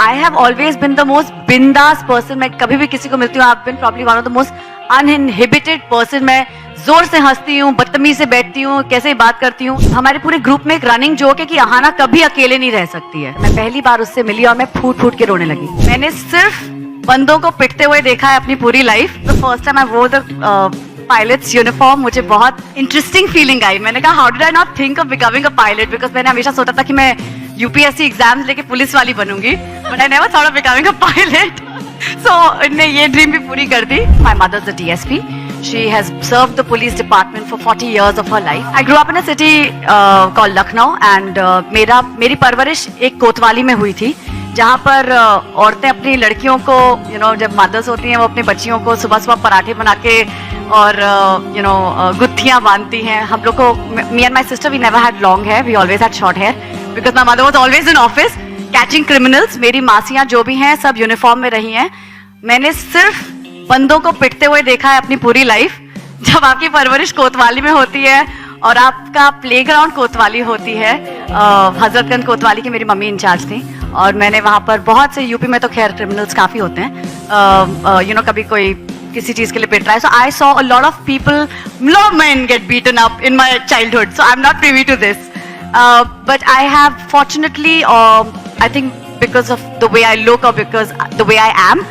I have always been the most बिंदास person. मैं कभी भी किसी को मिलती हूँ, I've been probably one of the most uninhibited person. मैं जोर से हंसती हूँ, बदतमीज से बैठती हूँ, कैसे बात करती हूँ. हमारे पूरे ग्रुप में एक रनिंग जोक है कि अहाना कभी अकेले नहीं रह सकती है. मैं पहली बार उससे मिली और मैं फूट फूट के रोने लगी. मैंने सिर्फ बंदों को पिटते हुए देखा है अपनी पूरी life. The first time I वोर द पायलट्स यूनिफॉर्म, मुझे बहुत इंटरेस्टिंग फीलिंग आई. मैंने कहा how did I not think of becoming a pilot, because मैंने हमेशा सोचा था कि मैं यूपीएससी एग्जाम्स लेके पुलिस वाली बनूंगी, but I never thought of becoming a pilot. So इन्हें ये ड्रीम भी पूरी कर दी. My mother is a DSP. She has served the police department for 40 years of her life. I grew up in a city called Lucknow and मेरी परवरिश एक कोतवाली में हुई थी, जहाँ पर औरतें अपनी लड़कियों को जब मदर्स होती हैं वो अपनी बच्चियों को सुबह सुबह पराठे बना के और गुत्थियाँ बांधती हैं. हम लोग को, me and my sister, we never had long hair, we always had short hair because my mother was always in office catching criminals. मेरी मासियाँ जो भी हैं सब यूनिफॉर्म में रही हैं. मैंने सिर्फ बंदों को पिटते हुए देखा है अपनी पूरी लाइफ. जब आपकी परवरिश कोतवाली में होती है और आपका प्लेग्राउंड कोतवाली होती है, हजरतगंज कोतवाली की मेरी मम्मी इंचार्ज थी और मैंने वहाँ पर बहुत से, यूपी में तो खैर क्रिमिनल्स काफ़ी होते हैं, कभी कोई किसी चीज़ के लिए पिट रहा है. So I saw a lot of people, lot men get beaten up in my childhood. So I am not privy to this, but I have fortunately, I think because of the way I look और because the way I am,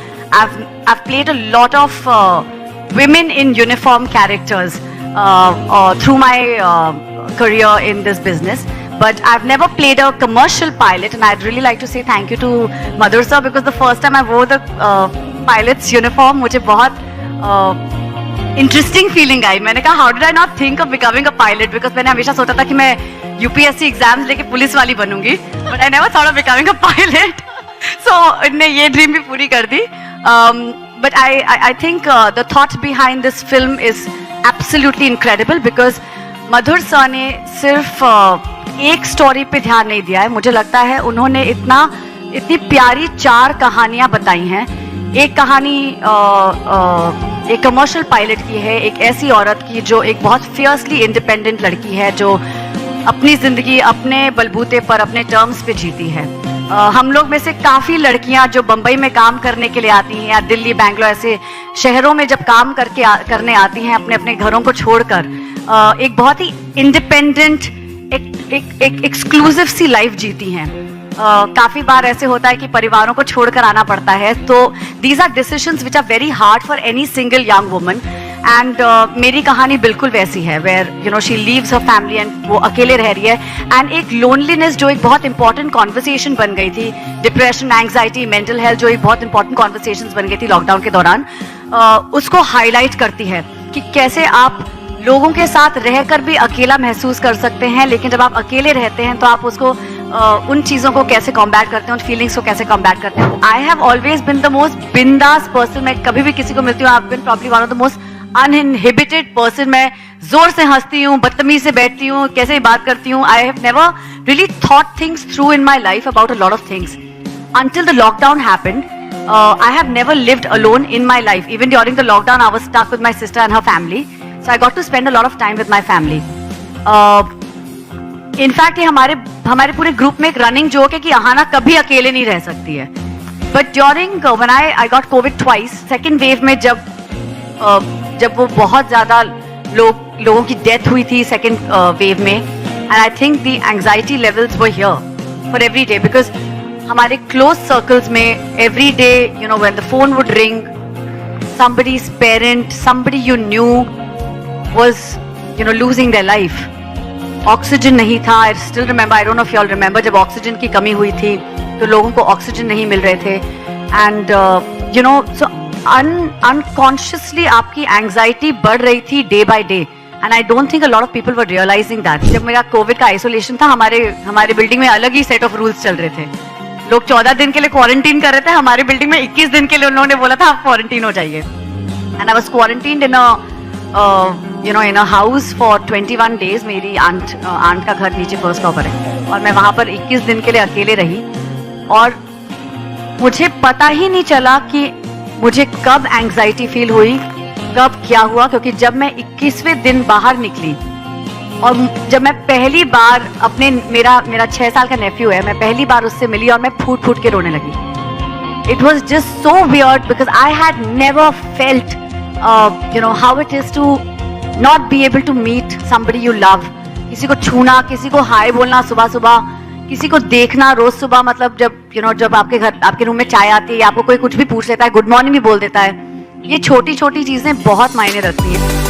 I've played a lot of women in uniform characters through my career in this business, but I've never played a commercial pilot, and I'd really like to say thank you to Madhur sir, because the first time I wore the pilot's uniform, मुझे बहुत interesting feeling आई. मैंने कहा how did I not think of becoming a pilot, because मैंने हमेशा सोचा था कि मैं UPSC एग्जाम्स लेके पुलिस वाली बनूंगी, but I never thought of becoming a pilot. So इन्हें ये ड्रीम भी पूरी कर दी. But I think the thought behind this film is absolutely incredible, because Madhur sir ने सिर्फ एक स्टोरी पे ध्यान नहीं दिया है. मुझे लगता है उन्होंने इतनी प्यारी 4 कहानियां बताई हैं. एक कहानी एक कमर्शियल पायलट की है, एक ऐसी औरत की जो एक बहुत फियर्सली इंडिपेंडेंट लड़की है, जो अपनी जिंदगी अपने बलबूते पर अपने टर्म्स पे जीती है. हम लोग में से काफ़ी लड़कियां जो बम्बई में काम करने के लिए आती हैं या दिल्ली, बैंगलोर ऐसे शहरों में जब काम करने आती हैं अपने अपने घरों को छोड़कर, एक बहुत ही इंडिपेंडेंट, एक एक्सक्लूसिव सी लाइफ जीती हैं. काफ़ी बार ऐसे होता है कि परिवारों को छोड़कर आना पड़ता है. तो these are decisions which are very hard for any single young woman. And मेरी कहानी बिल्कुल वैसी है, where she leaves her family and वो अकेले रह रही है. एंड एक लोनलीनेस जो एक बहुत इंपॉर्टेंट कॉन्वर्सेशन बन गई थी, डिप्रेशन, एंग्जाइटी, मेंटल हेल्थ, जो एक बहुत इंपॉर्टेंट कॉन्वर्सेशन बन गई थी लॉकडाउन के दौरान, उसको हाईलाइट करती है कि कैसे आप लोगों के साथ रहकर भी अकेला महसूस कर सकते हैं, लेकिन जब आप अकेले रहते हैं तो आप उसको उन चीज़ों को कैसे कॉम्बैट करते हैं, उन फीलिंग्स को कैसे कॉम्बैट करते हैं. I have always been the most बिंदास पर्सन. मैं कभी भी किसी को मिलती हूँ, I have been probably one of the most uninhibited person. मैं जोर से हंसती हूँ, बदतमीज से बैठती हूँ, कैसे बात करती हूँ. I have never really thought things through in my life about a lot of things until the lockdown happened. I have never lived alone in my life. Even during the lockdown, I was stuck with my sister and her family, so I got to spend a lot of time with my family. In fact, ये हमारे पूरे group में एक running joke है कि अहाना कभी अकेले नहीं रह सकती है. But during when I got COVID twice, second wave में जब वो बहुत ज़्यादा लोगों की डेथ हुई थी सेकेंड वेव में, and I think the anxiety levels were here for every day, because हमारे क्लोज सर्कल्स में every day when the phone would ring, somebody's parent, somebody you knew was losing their life. Oxygen नहीं था. I still remember, I don't know if you all remember, जब oxygen की कमी हुई थी तो लोगों को ऑक्सीजन नहीं मिल रहे थे. एंड सो unconsciously आपकी एंग्जाइटी बढ़ रही थी day by day, and I don't think a lot of people were realizing that. जब मेरा कोविड का आइसोलेशन था, हमारे बिल्डिंग में अलग ही सेट ऑफ रूल्स चल रहे थे. लोग 14 दिन के लिए क्वारंटीन कर रहे थे. हमारे बिल्डिंग में 21 दिन के लिए उन्होंने बोला था आप क्वारंटीन हो जाइए. And I was quarantined in a house for 21 days. मेरी आंट का घर नीचे फर्स्ट फ्लोर पर है और मैं वहां पर 21 दिन के लिए अकेले रही, और मुझे पता ही नहीं चला कि मुझे कब एंग्जाइटी फील हुई, कब क्या हुआ. क्योंकि जब मैं 21वें दिन बाहर निकली और जब मैं पहली बार मेरा 6 साल का नेफ्यू है, मैं पहली बार उससे मिली और मैं फूट फूट के रोने लगी. it was just so weird because I had never felt how it is to not be able to meet somebody you love. किसी को छूना, किसी को हाय बोलना सुबह सुबह, किसी को देखना रोज सुबह, मतलब जब आपके घर आपके रूम में चाय आती है, आपको कोई कुछ भी पूछ लेता है, गुड मॉर्निंग भी बोल देता है, ये छोटी छोटी चीजें बहुत मायने रखती हैं.